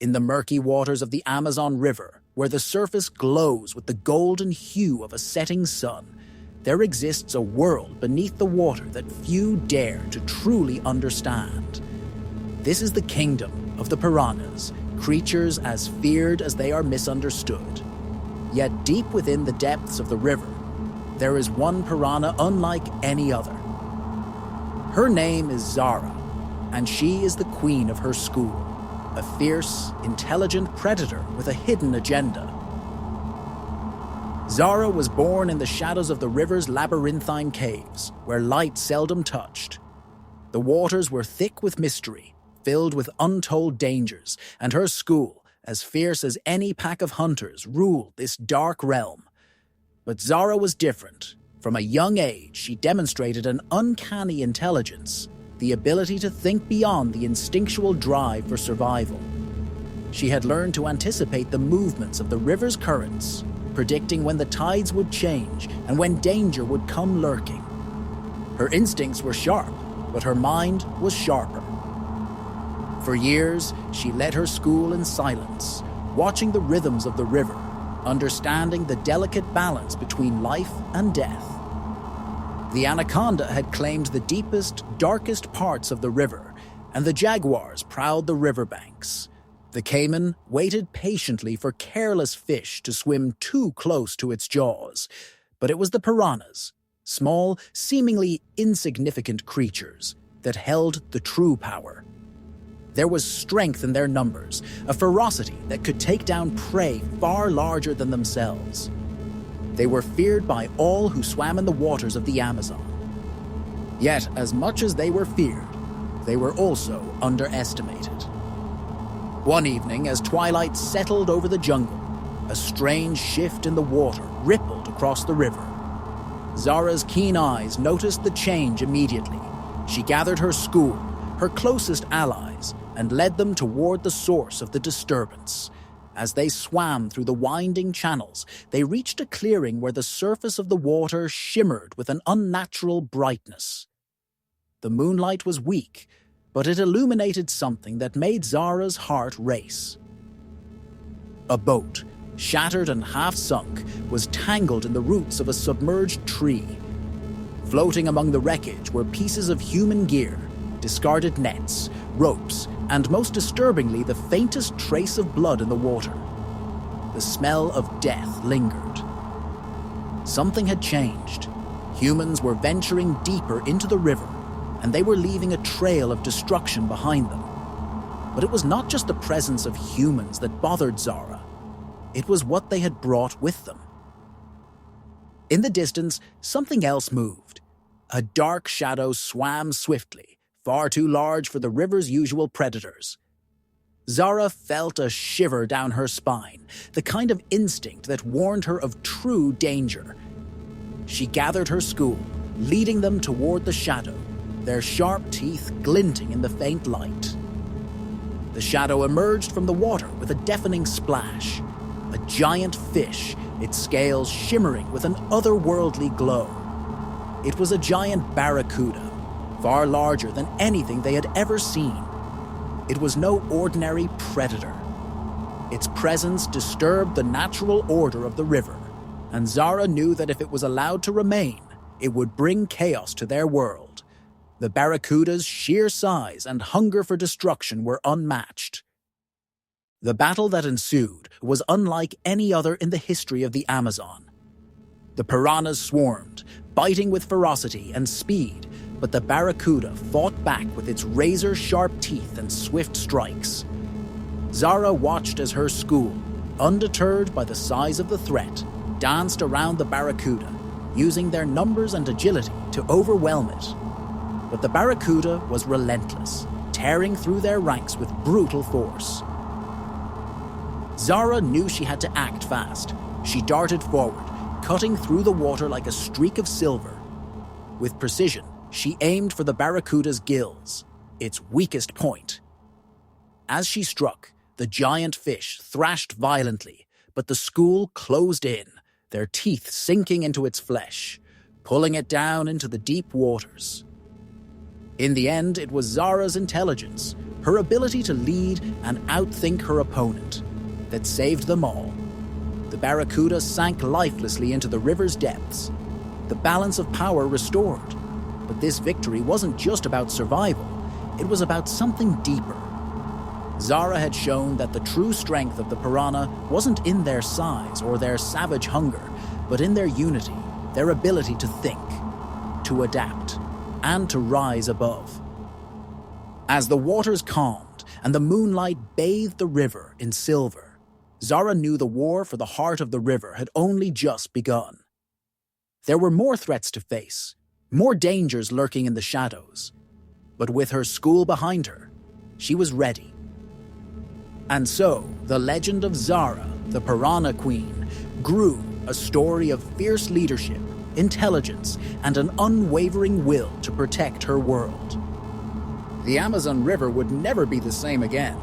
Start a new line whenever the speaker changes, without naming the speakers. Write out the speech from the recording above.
In the murky waters of the Amazon River, where the surface glows with the golden hue of a setting sun, there exists a world beneath the water that few dare to truly understand. This is the kingdom of the piranhas, creatures as feared as they are misunderstood. Yet deep within the depths of the river, there is one piranha unlike any other. Her name is Zara, and she is the queen of her school, a fierce, intelligent predator with a hidden agenda. Zara was born in the shadows of the river's labyrinthine caves, where light seldom touched. The waters were thick with mystery, filled with untold dangers, and her school, as fierce as any pack of hunters, ruled this dark realm. But Zara was different. From a young age, she demonstrated an uncanny intelligence, the ability to think beyond the instinctual drive for survival. She had learned to anticipate the movements of the river's currents, predicting when the tides would change and when danger would come lurking. Her instincts were sharp, but her mind was sharper. For years, she led her school in silence, watching the rhythms of the river, understanding the delicate balance between life and death. The anaconda had claimed the deepest, darkest parts of the river, and the jaguars prowled the riverbanks. The caiman waited patiently for careless fish to swim too close to its jaws, but it was the piranhas, small, seemingly insignificant creatures, that held the true power. There was strength in their numbers, a ferocity that could take down prey far larger than themselves. They were feared by all who swam in the waters of the Amazon. Yet, as much as they were feared, they were also underestimated. One evening, as twilight settled over the jungle, a strange shift in the water rippled across the river. Zara's keen eyes noticed the change immediately. She gathered her school, her closest allies, and led them toward the source of the disturbance. As they swam through the winding channels, they reached a clearing where the surface of the water shimmered with an unnatural brightness. The moonlight was weak, but it illuminated something that made Zara's heart race. A boat, shattered and half-sunk, was tangled in the roots of a submerged tree. Floating among the wreckage were pieces of human gear, discarded nets, ropes, and most disturbingly, the faintest trace of blood in the water. The smell of death lingered. Something had changed. Humans were venturing deeper into the river, and they were leaving a trail of destruction behind them. But it was not just the presence of humans that bothered Zara. It was what they had brought with them. In the distance, something else moved. A dark shadow swam swiftly, far too large for the river's usual predators. Zara felt a shiver down her spine, the kind of instinct that warned her of true danger. She gathered her school, leading them toward the shadow, their sharp teeth glinting in the faint light. The shadow emerged from the water with a deafening splash. A giant fish, its scales shimmering with an otherworldly glow. It was a giant barracuda, far larger than anything they had ever seen. It was no ordinary predator. Its presence disturbed the natural order of the river, and Zara knew that if it was allowed to remain, it would bring chaos to their world. The barracuda's sheer size and hunger for destruction were unmatched. The battle that ensued was unlike any other in the history of the Amazon. The piranhas swarmed, biting with ferocity and speed, but the barracuda fought back with its razor-sharp teeth and swift strikes. Zara watched as her school, undeterred by the size of the threat, danced around the barracuda, using their numbers and agility to overwhelm it. But the barracuda was relentless, tearing through their ranks with brutal force. Zara knew she had to act fast. She darted forward, cutting through the water like a streak of silver. With precision, she aimed for the barracuda's gills, its weakest point. As she struck, the giant fish thrashed violently, but the school closed in, their teeth sinking into its flesh, pulling it down into the deep waters. In the end, it was Zara's intelligence, her ability to lead and outthink her opponent, that saved them all. The Barracuda sank lifelessly into the river's depths, the balance of power restored. But this victory wasn't just about survival, it was about something deeper. Zara had shown that the true strength of the piranha wasn't in their size or their savage hunger, but in their unity, their ability to think, to adapt, and to rise above. As the waters calmed and the moonlight bathed the river in silver, Zara knew the war for the heart of the river had only just begun. There were more threats to face, more dangers lurking in the shadows. But with her school behind her, she was ready. And so, the legend of Zara, the Piranha Queen, grew a story of fierce leadership, intelligence, and an unwavering will to protect her world. The Amazon River would never be the same again.